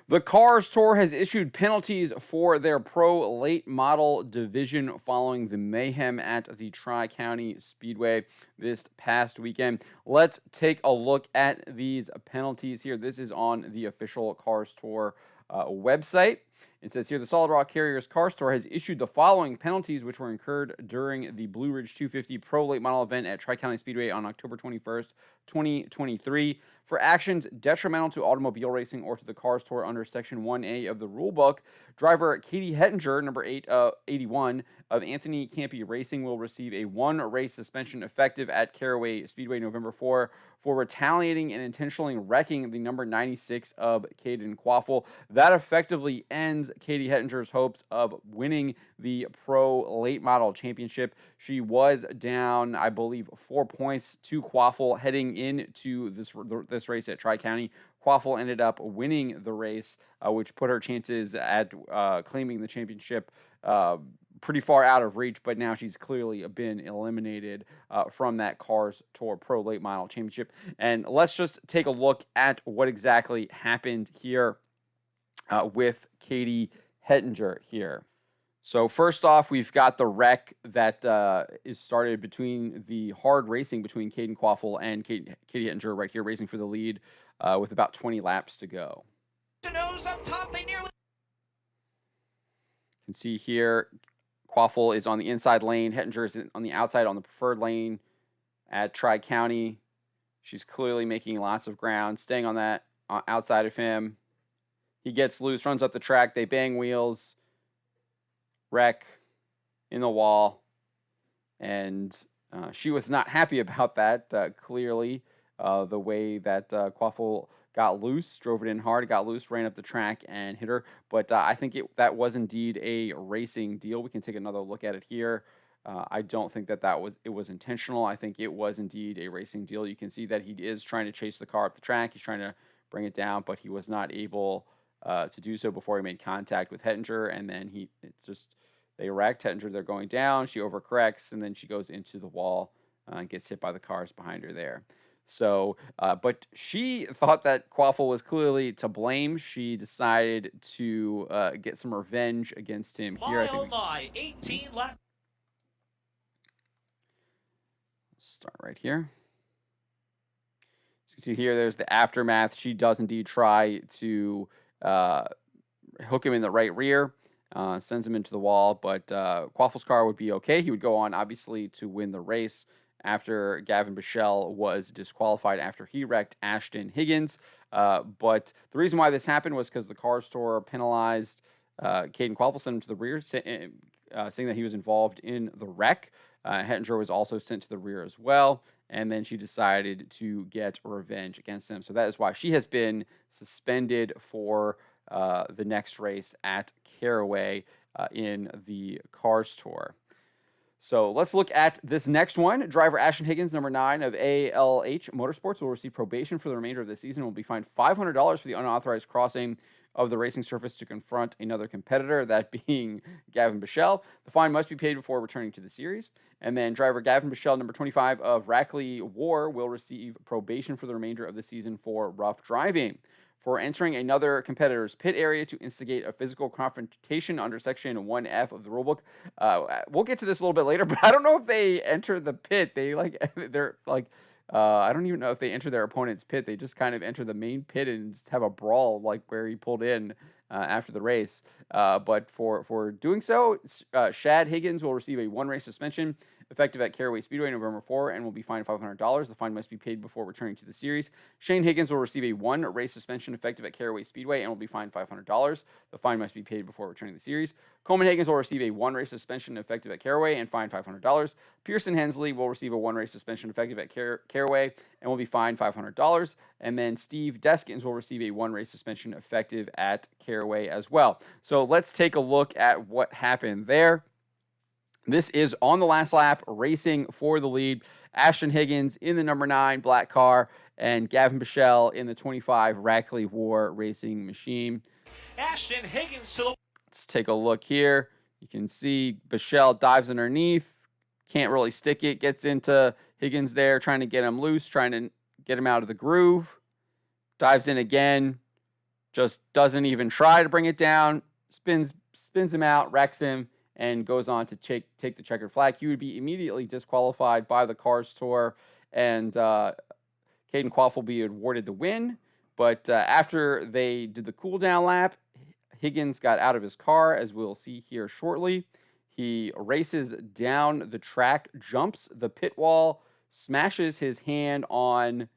The Cars Tour has issued penalties for their pro late model division following the mayhem at the Tri-County Speedway this past weekend. Let's take a look at these penalties here. This is on the official Cars Tour website. It says here, the Solid Rock Carriers Car Store has issued the following penalties, which were incurred during the Blue Ridge 250 Pro Late Model event at Tri-County Speedway on October 21st, 2023, for actions detrimental to automobile racing or to the Cars Tour under Section 1A of the rulebook. Driver Katie Hettinger, number 81 of Anthony Campy Racing, will receive a one-race suspension effective at Caraway Speedway November 4 for retaliating and intentionally wrecking the number 96 of Caden Kvapil. That effectively ends Katie Hettinger's hopes of winning the Pro Late Model Championship. She was down, I believe, 4 points to Kvapil heading into this race at Tri-County. Kvapil ended up winning the race, which put her chances at claiming the championship pretty far out of reach, but now she's clearly been eliminated from that Cars Tour Pro Late Model Championship. And let's just take a look at what exactly happened here with Katie Hettinger here. So first off, we've got the wreck that is started between the hard racing between Caden Kvapil and Katie Hettinger right here, racing for the lead with about 20 laps to go. Up top, they nearly... You can see here, Kvapil is on the inside lane. Hettinger is on the outside on the preferred lane at Tri-County. She's clearly making lots of ground, staying on that outside of him. He gets loose, runs up the track. They bang wheels, wreck in the wall. And she was not happy about that, clearly. The way that Kvapil got loose, drove it in hard, got loose, ran up the track, and hit her. But I think that was indeed a racing deal. We can take another look at it here. I don't think that it was intentional. I think it was indeed a racing deal. You can see that he is trying to chase the car up the track. He's trying to bring it down, but he was not able to do so before he made contact with Hettinger. And then they wrecked Hettinger. They're going down. She overcorrects, and then she goes into the wall and gets hit by the cars behind her there. So, but she thought that Kvapil was clearly to blame. She decided to get some revenge against him here. I think 18 laps. Start right here. So you can see here, there's the aftermath. She does indeed try to hook him in the right rear, sends him into the wall, but Kvapil's car would be okay. He would go on, obviously, to win the race after Gavan Boschele was disqualified after he wrecked Ahston Higgins. But the reason why this happened was because the Car Store penalized Caden Kvapil, sent him to the rear, saying that he was involved in the wreck. Hettinger was also sent to the rear as well, and then she decided to get revenge against him. So that is why she has been suspended for the next race at Caraway in the Cars Tour. So let's look at this next one. Driver Ahston Higgins, number 9 of ALH Motorsports, will receive probation for the remainder of the season and will be fined $500 for the unauthorized crossing of the racing surface to confront another competitor, that being Gavan Boschele. The fine must be paid before returning to the series. And then driver Gavan Boschele, number 25 of Rackley War, will receive probation for the remainder of the season for rough driving. For entering another competitor's pit area to instigate a physical confrontation under Section 1F of the rulebook. We'll get to this a little bit later, but I don't know if they enter the pit. I don't even know if they enter their opponent's pit. They just kind of enter the main pit and just have a brawl like where he pulled in after the race. But for doing so, Shad Higgins will receive a one-race suspension effective at Caraway Speedway November 4 and will be fined $500. The fine must be paid before returning to the series. Shane Higgins will receive a one-race suspension effective at Caraway Speedway and will be fined $500. The fine must be paid before returning to the series. Coleman Higgins will receive a one-race suspension effective at Caraway and fined $500. Pearson Hensley will receive a one-race suspension effective at Caraway and will be fined $500. And then Steve Deskins will receive a one-race suspension effective at Caraway as well. So let's take a look at what happened there. This is on the last lap, racing for the lead. Ahston Higgins in the number 9 black car, and Gavan Boschele in the 25 Rackley War racing machine. Ahston Higgins to the... Let's take a look here. You can see Boschele dives underneath, can't really stick it, gets into Higgins there, trying to get him loose, trying to get him out of the groove. Dives in again, just doesn't even try to bring it down, spins him out, wrecks him, and goes on to take the checkered flag. He would be immediately disqualified by the Cars Tour, and Caden Kvapil will be awarded the win. But after they did the cool down lap, Higgins got out of his car, as we'll see here shortly. He races down the track, jumps the pit wall, smashes his hand on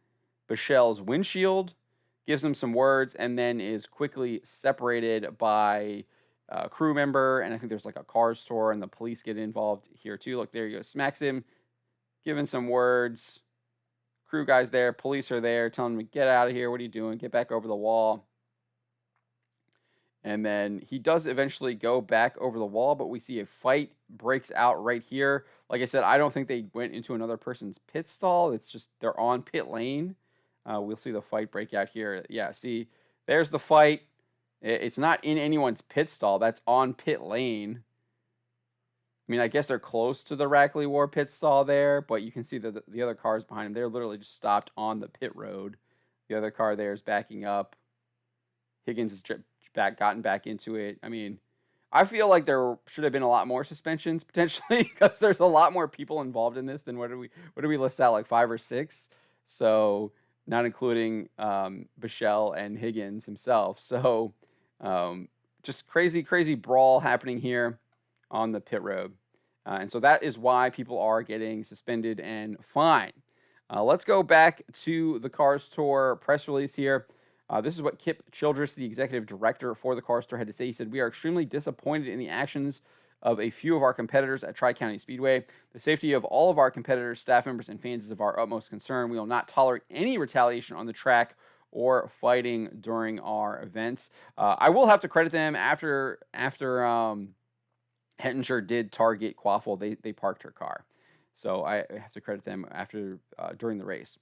Boschele's windshield, gives him some words, and then is quickly separated by a crew member. And I think there's like a Cars Tour, and the police get involved here too. Look, there you go. Smacks him, giving some words. Crew guys there, police are there, telling him, get out of here. What are you doing? Get back over the wall. And then he does eventually go back over the wall, but we see a fight breaks out right here. Like I said, I don't think they went into another person's pit stall. It's just they're on pit lane. We'll see the fight break out here. Yeah, see, there's the fight. It's not in anyone's pit stall. That's on pit lane. I mean, I guess they're close to the Rackley War pit stall there, but you can see that the other cars behind him, they're literally just stopped on the pit road. The other car there is backing up. Higgins has gotten back into it. I mean, I feel like there should have been a lot more suspensions potentially because there's a lot more people involved in this than what do we list out, like 5 or 6? So not including Boschele and Higgins himself. So just crazy brawl happening here on the pit road. And so that is why people are getting suspended and fined. Let's go back to the Cars Tour press release here. This is what Kip Childress, the executive director for the Cars Tour, had to say. He said, "We are extremely disappointed in the actions of a few of our competitors at Tri-County Speedway. The safety of all of our competitors, staff members, and fans is of our utmost concern. We will not tolerate any retaliation on the track or fighting during our events." I will have to credit them after Hettinger did target Kvapil. They parked her car, so I have to credit them during the race.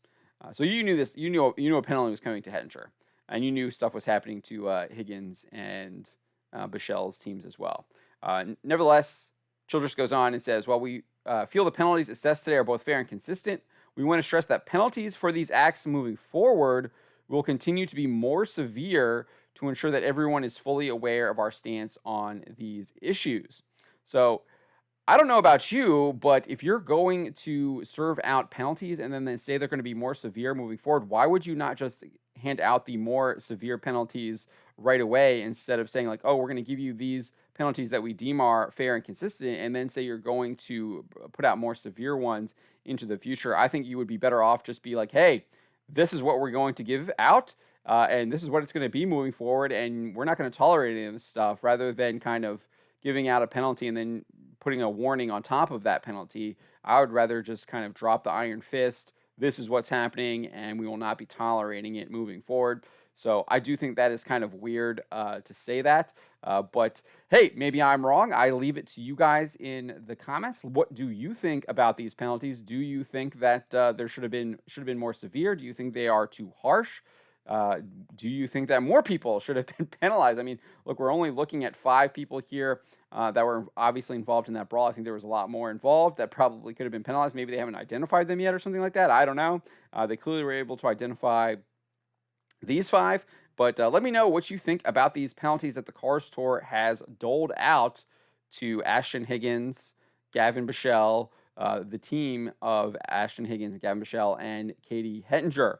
So you knew this. You knew a penalty was coming to Hettinger, and you knew stuff was happening to Higgins and Boschele's teams as well. Nevertheless, Childress goes on and says, "While we feel the penalties assessed today are both fair and consistent, we want to stress that penalties for these acts moving forward will continue to be more severe to ensure that everyone is fully aware of our stance on these issues." So I don't know about you, but if you're going to serve out penalties and then they say they're going to be more severe moving forward, why would you not just hand out the more severe penalties right away instead of saying like, oh, we're going to give you these penalties that we deem are fair and consistent, and then say you're going to put out more severe ones into the future? I think you would be better off just be like, hey, this is what we're going to give out, and this is what it's going to be moving forward, and we're not going to tolerate any of this stuff, rather than kind of giving out a penalty and then putting a warning on top of that penalty. I would rather just kind of drop the iron fist. This is what's happening, and we will not be tolerating it moving forward. So I do think that is kind of weird to say that. But hey, maybe I'm wrong. I leave it to you guys in the comments. What do you think about these penalties? Do you think that there should have been more severe? Do you think they are too harsh? Do you think that more people should have been penalized? I mean, look, we're only looking at 5 people here that were obviously involved in that brawl. I think there was a lot more involved that probably could have been penalized. Maybe they haven't identified them yet or something like that. I don't know. They clearly were able to identify these 5. But let me know what you think about these penalties that the Cars Tour has doled out to Ahston Higgins, Gavan Boschele, the team of Ahston Higgins, Gavan Boschele, and Katie Hettinger.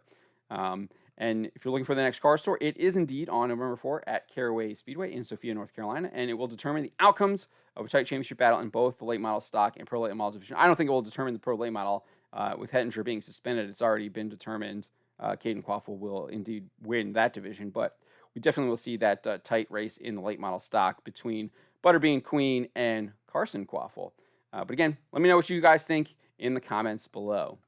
And if you're looking for the next Cars Tour, it is indeed on November 4 at Caraway Speedway in Sophia, North Carolina, and it will determine the outcomes of a tight championship battle in both the late model stock and pro late model division. I don't think it will determine the pro late model. With Hettinger being suspended, it's already been determined. Caden Kvapil will indeed win that division, but we definitely will see that tight race in the late model stock between Butterbean Queen and Carson Kvapil. But again, let me know what you guys think in the comments below.